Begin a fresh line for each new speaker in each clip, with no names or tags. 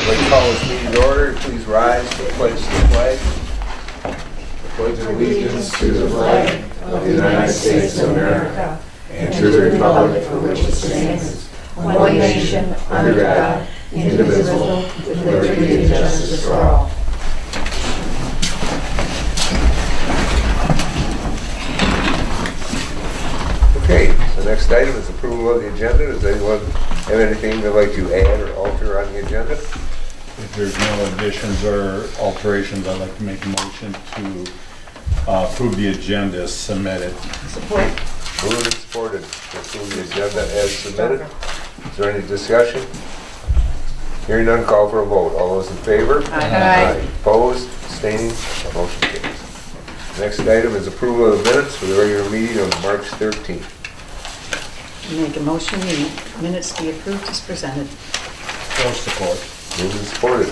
Let's call this meeting to order. Please rise to pledge the flag. Pledge allegiance to the flag of the United States of America and to the republic for which it stands, one nation, under God, indivisible, with liberty and justice for all. Okay, the next item is approval of the agenda. Does anyone have anything they'd like to add or alter on the agenda?
If there's no additions or alterations, I'd like to make a motion to approve the agenda as submitted.
Support.
Moved and supported to approve the agenda as submitted. Is there any discussion? Hearing none, call for a vote. All those in favor?
Aye.
Opposed? Abstaining? Motion carries. Next item is approval of the minutes for the regular meeting of March 13th.
Make a motion, the minutes be approved as presented.
Full support.
Moved and supported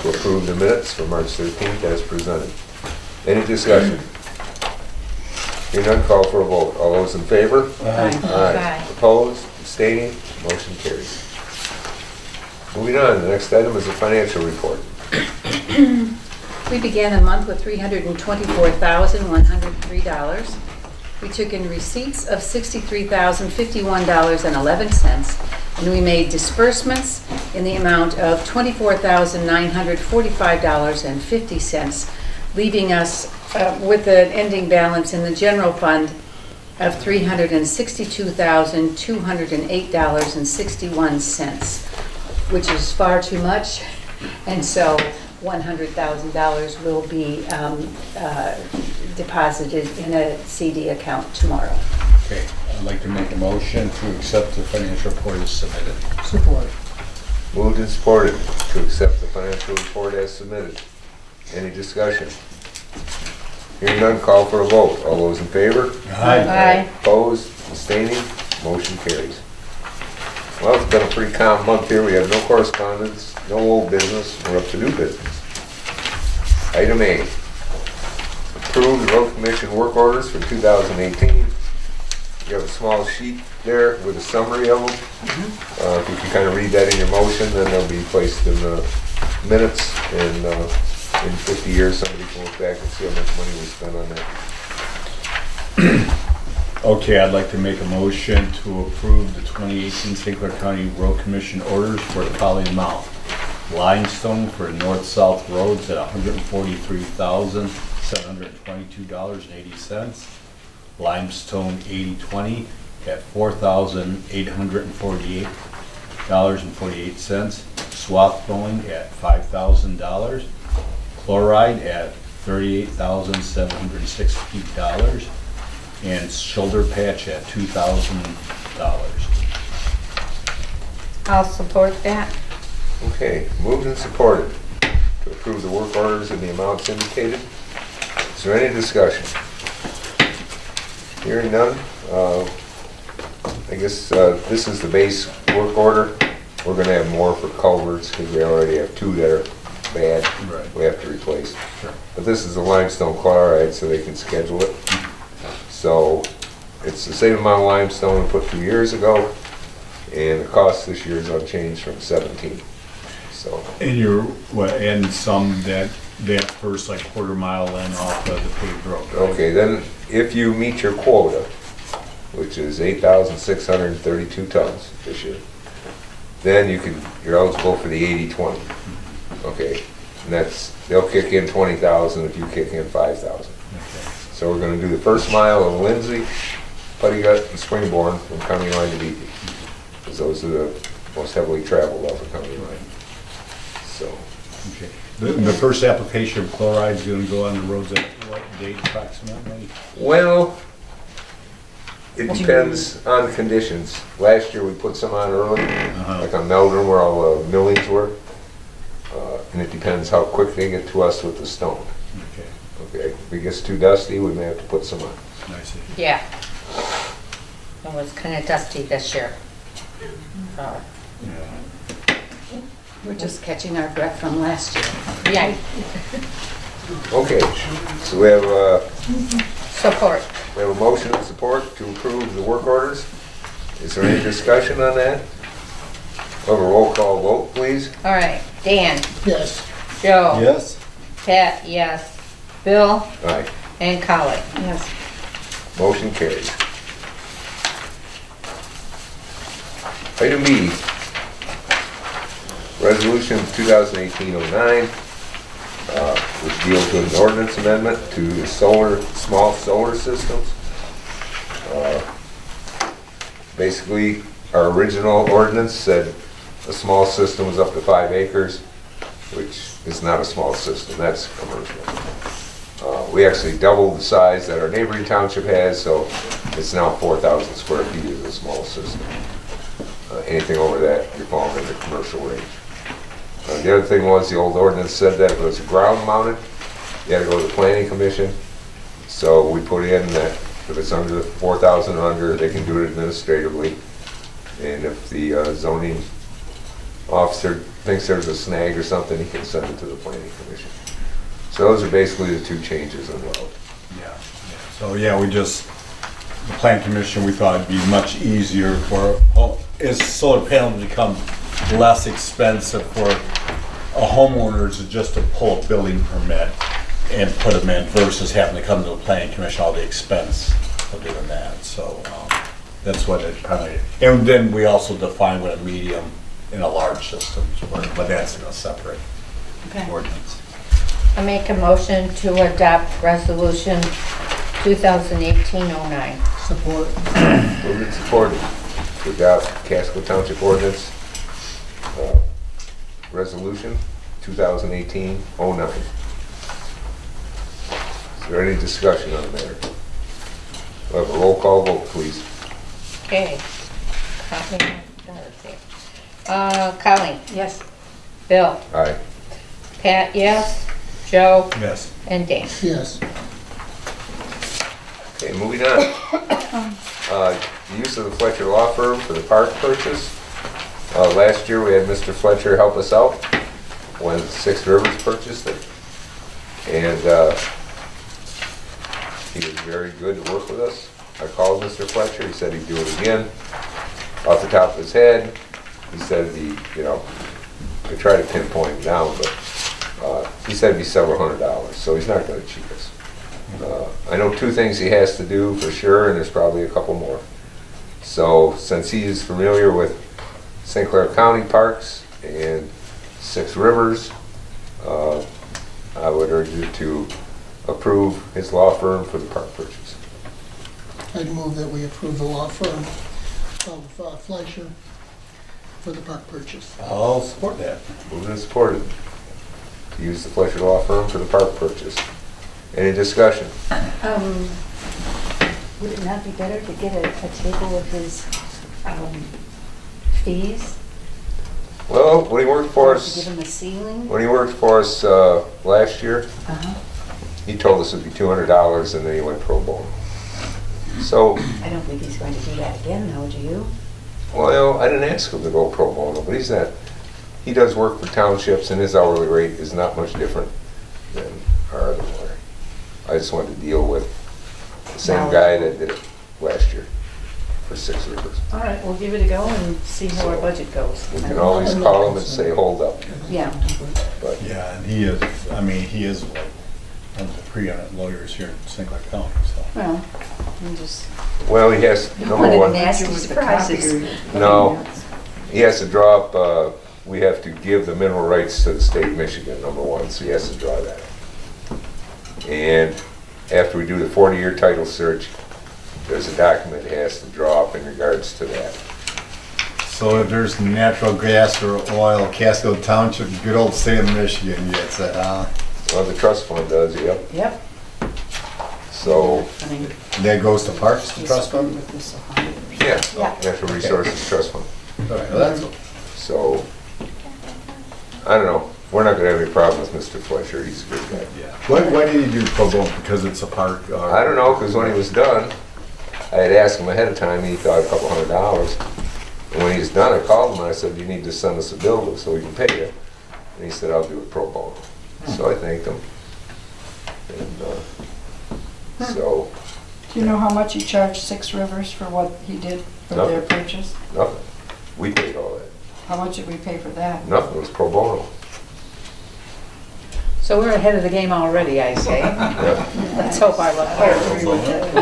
to approve the minutes for March 13th as presented. Any discussion? Hearing none, call for a vote. All those in favor?
Aye.
Opposed? Abstaining? Motion carries. Moving on, the next item is a financial report.
We began the month with $324,103. We took in receipts of $63,051.11, and we made disbursements in the amount of $24,945.50, leaving us with an ending balance in the general fund of $362,208.61, which is far too much, and so $100,000 will be deposited in a CD account tomorrow.
Okay, I'd like to make a motion to accept the financial report as submitted.
Support.
Moved and supported to accept the financial report as submitted. Any discussion? Hearing none, call for a vote. All those in favor?
Aye.
Opposed? Abstaining? Motion carries. Well, it's been a pretty calm month here. We have no correspondence, no old business. We're up to new business. Item A, approve the road commission work orders for 2018. You have a small sheet there with a summary of them. If you can kind of read that in your motion, then they'll be placed in the minutes, and in 50 years somebody can look back and see how much money we spent on that.
Okay, I'd like to make a motion to approve the 2018 St. Clair County Road Commission orders for the following amount. Limestone for north-south roads at $143,722.80. Limestone 80/20 at $4,848.48. Swath blowing at $5,000. Chloride at $38,760. And shoulder patch at $2,000.
I'll support that.
Okay, moved and supported to approve the work orders in the amounts indicated. Is there any discussion? Hearing none, I guess this is the base work order. We're going to have more for culverts because we already have two that are bad.
Right.
We have to replace.
Sure.
But this is the limestone chloride, so they can schedule it. So it's the same amount of limestone we put 2 years ago, and the cost this year is unchanged from 17. So
And you're, and some that first like quarter mile in off of the paved road, right?
okay, then if you meet your quota, which is 8,632 tons this year, then you're eligible for the 80/20. Okay, and they'll kick in 20,000 if you kick in 5,000.
Okay.
So we're going to do the first mile of Lindsay, Putty Gut, and Springborn from County Line to Beatty, because those are the most heavily traveled off the county line. So
Okay. The first application of chloride is going to go on the roads at what date approximately?
well, it depends on conditions. Last year we put some on early, like on Meldrum where all the millings were, and it depends how quick they get to us with the stone.
Okay,
Okay, if it gets too dusty, we may have to put some on.
I see.
Yeah. It was kind of dusty this year.
Yeah.
We're just catching our breath from last year.
Yeah,
Okay, so we have
support.
We have a motion and support to approve the work orders. Is there any discussion on that? We'll have a roll call vote, please.
All right. Dan,
Yes.
Joe.
Yes.
Pat, yes. Bill
Aye.
and Colin.
Yes.
Motion carries. Item B, Resolution 2018-09, which deals with an ordinance amendment to the small solar systems. Basically, our original ordinance said a small system was up to 5 acres, which is not a small system, that's commercial. We actually doubled the size that our neighboring township has, so it's now 4,000 square feet is a small system. Anything over that, you're falling in the commercial range. The other thing was, the old ordinance said that if it was ground mounted, you had to go to the planning commission. So we put in that if it's under 4,000 or under, they can do it administratively. And if the zoning officer thinks there's a snag or something, he can send it to the planning commission. So those are basically the two changes involved.
Yeah. So, yeah, the plan commission, we thought it'd be much easier for, solar panels become less expensive for a homeowner to just to pull a building permit and put them in versus having to come to the planning commission, all the expense of doing that. So, that's what it kind of, and then we also define what a medium and a large system is, but that's in a separate
Okay.
ordinance.
I make a motion to adopt resolution 2018-09.
Support.
Moved and supported to adopt Casco Township Ordinance, Resolution 2018-09. Is there any discussion on the matter? We'll have a roll call vote, please.
Okay. Colin,
Yes.
Bill,
Aye.
Pat, yes. Joe
Yes.
and Dan.
Yes.
Okay, moving on. The use of the Fletcher Law Firm for the park purchase. Last year, we had Mr. Fletcher help us out when Six Rivers purchased it. And he was very good to work with us. I called Mr. Fletcher, he said he'd do it again. Off the top of his head, he said I tried to pinpoint him down, but he said it'd be several $100s, so he's not gonna cheat us. I know 2 things he has to do for sure, and there's probably a couple more. So since he is familiar with St. Clair County parks and Six Rivers, I would urge you to approve his law firm for the park purchase.
I'd move that we approve the law firm of Fleischer for the park purchase.
I'll support that.
Moved and supported to use the Fletcher Law Firm for the park purchase. Any discussion?
Would it not be better to get a table of his fees?
Well, when he worked for
To
us,
give him a ceiling?
last year,
Uh-huh.
he told us it'd be $200 and then he went pro bono. So,
I don't think he's going to do that again, though, do you?
well, I didn't ask him to go pro bono, but he does work for townships and his hourly rate is not much different than our other lawyer. I just wanted to deal with the same guy that did it last year for Six Rivers.
All right, we'll give it a go and see how our budget goes.
We can always call him and say, hold up,
Yeah.
but
Yeah, and he is like one of the preeminent lawyers here in St. Clair County, so.
Well, I'm just,
well, he has, number
wanted
one,
nasty surprises.
No. he has to draw up, we have to give the mineral rights to the state of Michigan, number one, so he has to draw that up. And after we do the 40-year title search, there's a document he has to draw up in regards to that.
So if there's natural gas or oil, Casco Township, good old state of Michigan gets it,
Well, the trust fund does, yep.
Yep.
So,
I mean,
that goes to Parks, the
he's
trust
screwed
fund?
with this 100%.
yeah,
Yeah.
Natural Resources Trust Fund.
All right, well, that's,
So, I don't know, we're not gonna have any problem with Mr. Fletcher, he's a good guy.
yeah. Why did he do pro bono? Because it's a park?
I don't know, because when he was done, I had asked him ahead of time, and he thought a couple $100s. And when he was done, I called him and I said, you need to send us a bill so we can pay you. And he said, I'll do it pro bono. So I thanked him. And, so,
Do you know how much he charged Six Rivers for what he did for their
Nothing.
purchase?
nothing. We paid all that.
How much did we pay for that?
Nothing, it was pro bono.
So we're ahead of the game already, I say. Let's hope I look
agree with it.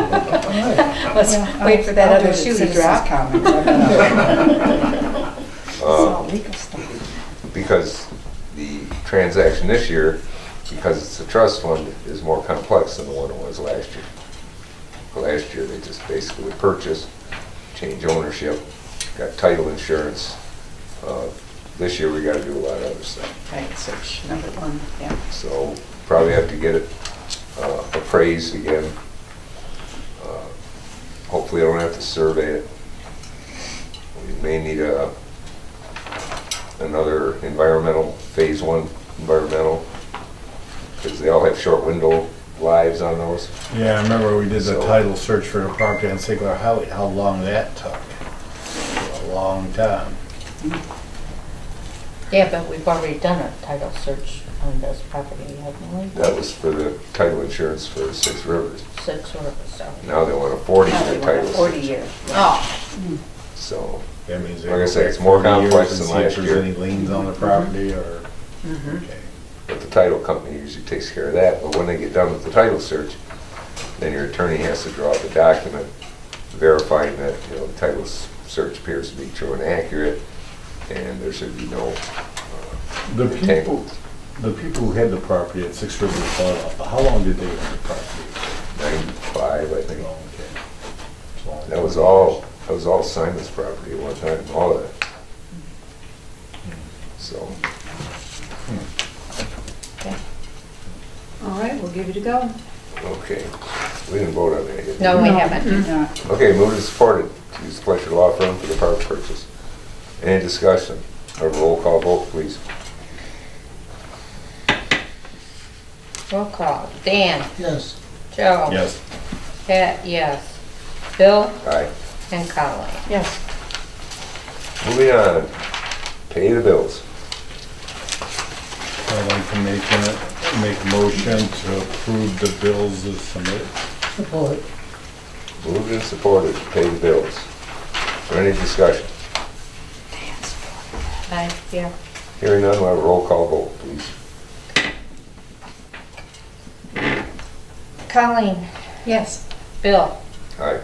Let's
Yeah,
wait for that
I'll do
other
it at
shoe to
citizens'
drop.
comments. I don't know. It's all legal stuff.
Because the transaction this year, because it's a trust fund, is more complex than the one it was last year. Last year, they just basically purchased, change ownership, got title insurance. This year, we gotta do a lot of other stuff.
Right, search number one, yeah.
So probably have to get it appraised again. Hopefully I don't have to survey it. We may need another environmental, phase one environmental, because they all have short window lives on those.
Yeah, I remember we did the
So-
title search for the property on Sigler Highway, how long that took. A long time.
Yeah, but we've already done a title search on this property, haven't we?
That was for the title insurance for 6 Rivers.
6 or so.
Now they want a 40-year
Now we want a
title.
40-year.
Oh,
So,
That means
Like I say, it's more complex than last
If
year.
there's any liens on the property or,
Mhm.
okay.
but the title company usually takes care of that. But when they get done with the title search, then your attorney has to draw up a document verifying that, the title search appears to be true and accurate, and there should be no
The people,
entanglement.
the people who had the property at 6 Rivers bought, how long did they own the property?
95, I think.
Oh, okay. So-
That was all Simon's property at one time, all of it. So,
All right, we'll give it a go.
okay. We didn't vote on that yet.
no, we
No,
haven't.
do not.
Okay, moved and supported to use the Fletcher Law Firm for the park purchase. Any discussion? Have a roll call vote, please.
Roll call. Dan,
Yes,
Joe.
Yes.
Pat, yes. Bill
Aye.
and Colleen.
Yes,
Moving on, pay the bills.
I'd like to make a motion to approve the bills as submitted.
support.
Moved and supported to pay the bills. Is there any discussion?
Aye, yeah.
Hearing none, we'll have a roll call vote, please.
Colleen,
Yes.
Bill,
Aye.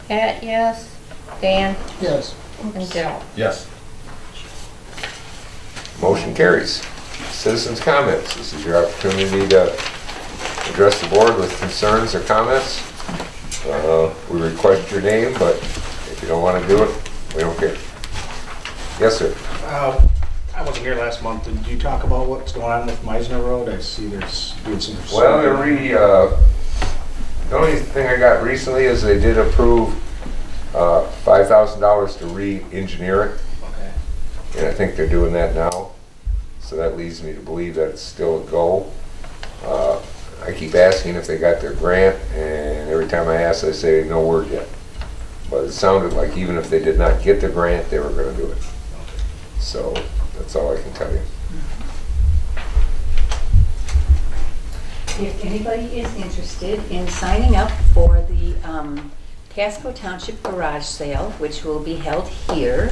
Pat, yes. Dan
Yes,
and Joe.
Yes.
Motion carries. Citizens' comments. This is your opportunity to address the board with concerns or comments. We request your name, but if you don't want to do it, we don't care. Yes, sir.
I wasn't here last month. Did you talk about what's going on with Meisner Road? I see there's doing some.
Well, the only thing I got recently is they did approve $5,000 to re-engineer it,
Okay.
and I think they're doing that now. So that leads me to believe that it's still a go. I keep asking if they got their grant, and every time I ask, they say no word yet. But it sounded like even if they did not get the grant, they were going to do it. So that's all I can tell you.
If anybody is interested in signing up for the Casco Township Garage Sale, which will be held here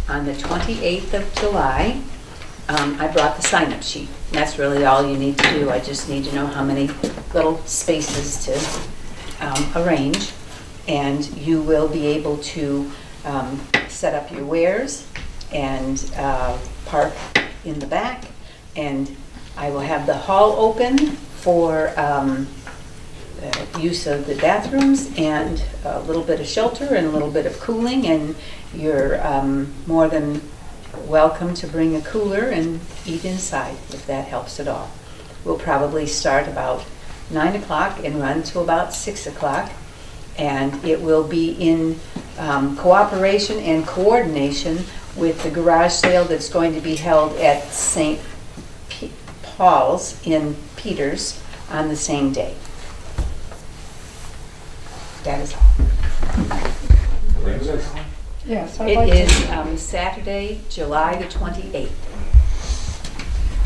on the 28th of July, I brought the sign-up sheet. That's really all you need to do. I just need to know how many little spaces to arrange. And you will be able to set up your wares and park in the back. And I will have the hall open for use of the bathrooms and a little bit of shelter and a little bit of cooling. And you're more than welcome to bring a cooler and eat inside if that helps at all. We'll probably start about 9 o'clock and run to about 6 o'clock. And it will be in cooperation and coordination with the garage sale that's going to be held at St. Paul's in Peters on the same day. That is all.
yes, I'd
It
like
is
to,
Saturday, July the 28th.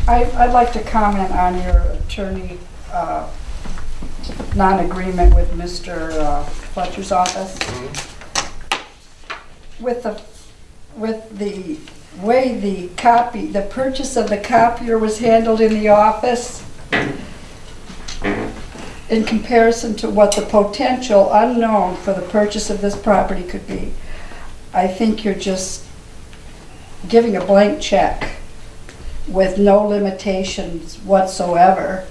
I'd like to comment on your attorney non-agreement with Mr. Fletcher's office. With the way the purchase of the copier was handled in the office, in comparison to what the potential unknown for the purchase of this property could be, I think you're just giving a blank check with no limitations whatsoever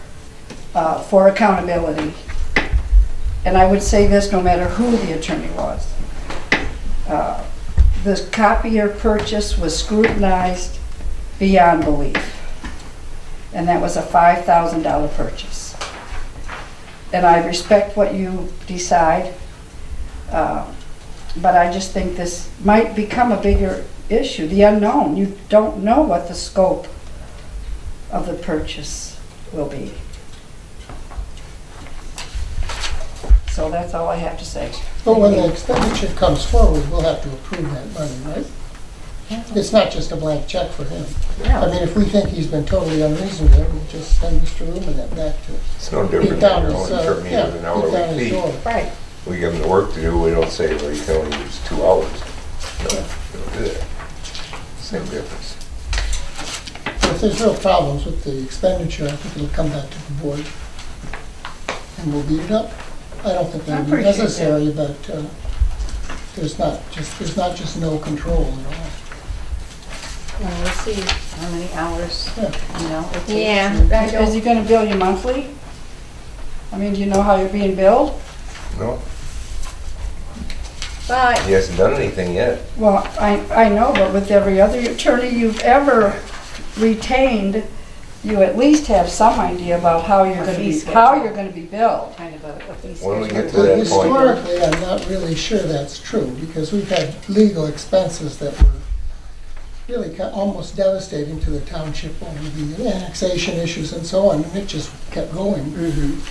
for accountability. And I would say this no matter who the attorney was. The copier purchase was scrutinized beyond belief. And that was a $5,000 purchase. And I respect what you decide, but I just think this might become a bigger issue, the unknown. You don't know what the scope of the purchase will be. So that's all I have to say.
But when the expenditure comes forward, we'll have to approve that money, right? It's not just a blank check for him. I mean, if we think he's been totally unreasonable, we'll just send Mr. Ruben that back to.
It's no different than your own attorney with an hourly fee.
Right.
We give them the work to do, we don't say, well, you can only use 2 hours. No, we don't do that. Same difference.
If there's real problems with the expenditure, I think it'll come back to the board. And we'll beat it up. I don't think that would be necessary, but there's not just no control at all.
Well, we'll see how many hours,
Yeah.
you know, it takes.
Yeah.
Is he gonna bill you monthly? I mean, do you know how you're being billed?
No,
But
he hasn't done anything yet.
Well, I know, but with every other attorney you've ever retained, you at least have some idea about how you're gonna be, billed.
Kind of a fee
When we
schedule.
get to that point,
Historically, I'm not really sure that's true, because we've had legal expenses that were really almost devastating to the township over the annexation issues and so on, and it just kept going.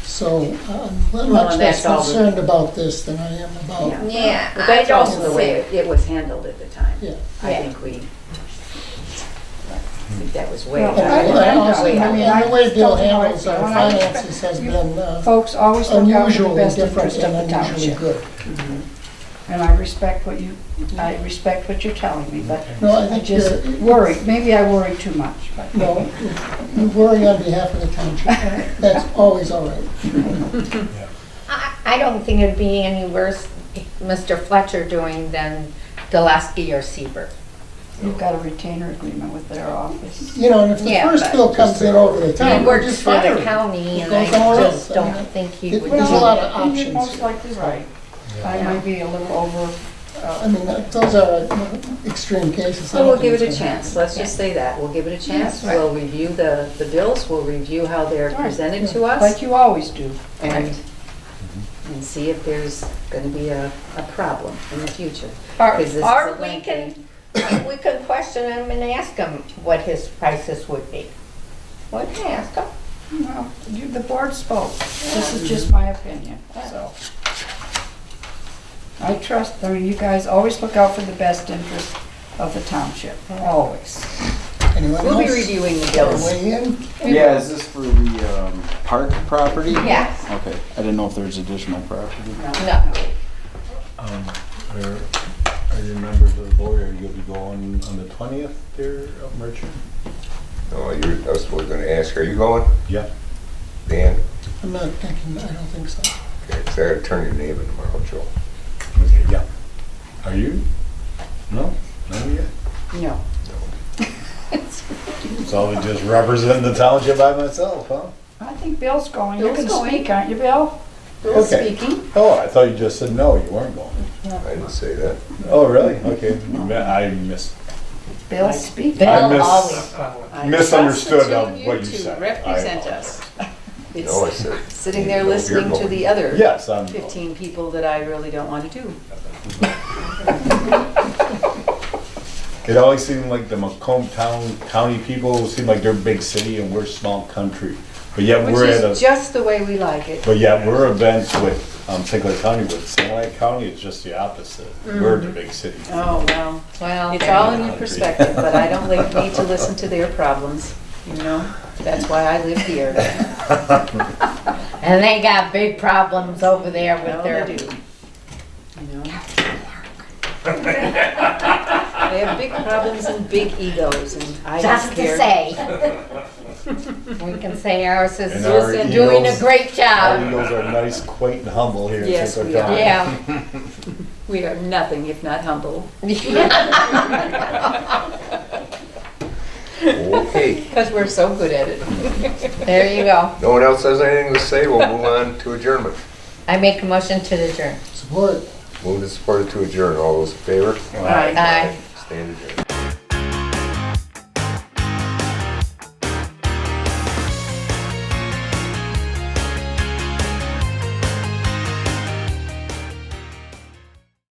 So I'm
Well,
much
and
less
that's all the-
concerned about this than I am about,
yeah,
But
I
that's
don't
also the way
think,
it was handled at the time.
yeah.
I
Yeah.
think that was way.
Well,
And
I
also,
know. I mean,
and the way
I
Bill
don't know
handles our
when I respect-
finances has
you
been
Folks always look out for the
unusually
best
different
interest of the
and unusually
township.
good.
And I respect what you're telling me, but
No, I
I
think
just
you're,
worry, maybe I worry too much, but.
no, you worry on behalf of the township. That's always all right.
I don't think it'd be any worse Mr. Fletcher doing than Delaski or Seaver.
You've got a retainer agreement with their office.
You know, and if the
Yeah,
first
but-
bill comes in over the
He
town, we'll
works
just
for
fire
the
him.
county, and
Go
I
somewhere
just
else. I mean,
don't think he would.
there's a lot of
You're
options
most
here.
likely right. I might be a little over,
I mean, those are extreme cases. I
So
don't
we'll
think
give it a
it's gonna
chance, let's just say that, we'll give it a chance,
Yes, right.
we'll review the bills, we'll review how they're
Right,
presented to us,
like you always do.
and see if there's gonna be a problem in the future.
Or
'Cause this is
or
a
we
lengthy-
we can question him and ask him what his prices would be. We can ask him.
Well, the board spoke. This is just my opinion, so. I trust, I mean, you guys always look out for the best interest of the township, always.
Anyone
We'll be
else?
reviewing the
Wanna
bills.
weigh in?
Yeah, is this for the park property?
Yes.
Okay, I didn't know if there's additional property.
No.
Are you members of the board, are you gonna be going on the 20th there of Merchant?
no, I was gonna ask, are you going,
Yeah.
Dan?
I'm not thinking, I don't think so.
Okay, 'cause I gotta turn your name in tomorrow, Joe.
Okay, yeah. Are you? No? None yet?
No.
So I just represent the township by myself, huh?
I think Bill's going. You
Bill's
can
going.
speak, aren't you, Bill?
Bill's
Okay.
speaking.
Oh, I thought you just said no, you weren't going.
I didn't say that.
Oh, really? Okay, I missed.
Bill's speaking.
Bill
miss-
always goes.
I
Misunderstood
trust the two
of
of
what you
to
said.
represent
I
us.
No, I
It's
said.
sitting there
No, you're
listening to
going.
the other
Yes, I'm.
15 people that I really don't want to do.
It always seemed like the Macomb County people seem like they're big city and we're small country. But yet
Which
we're at
is
a,
just the way we like it.
but yet we're events with St. Clair County, with St. Clair County, it's just the opposite. We're the big city.
Oh, well,
Well,
it's
there
all
you
in
go.
your perspective, but I don't need to listen to their problems, you know? That's why I live here.
And they got big problems over there with
Well,
their.
they do. You know? They have big problems and big egos, and I
Just
don't
to
care.
say. We can say ours is
And our
doing a
eagles-
great
Our
job.
eagles are nice, quaint, and humble here.
Yes,
since
we
our
are.
time.
Yeah.
We are nothing if not humble,
Okay,
because we're so good at it.
There you go.
no one else has anything to say, we'll move on to adjournment.
I make a motion to adjourn.
Support.
Moved and supported to adjourn, all those in favor?
Aye.
Stand adjourned.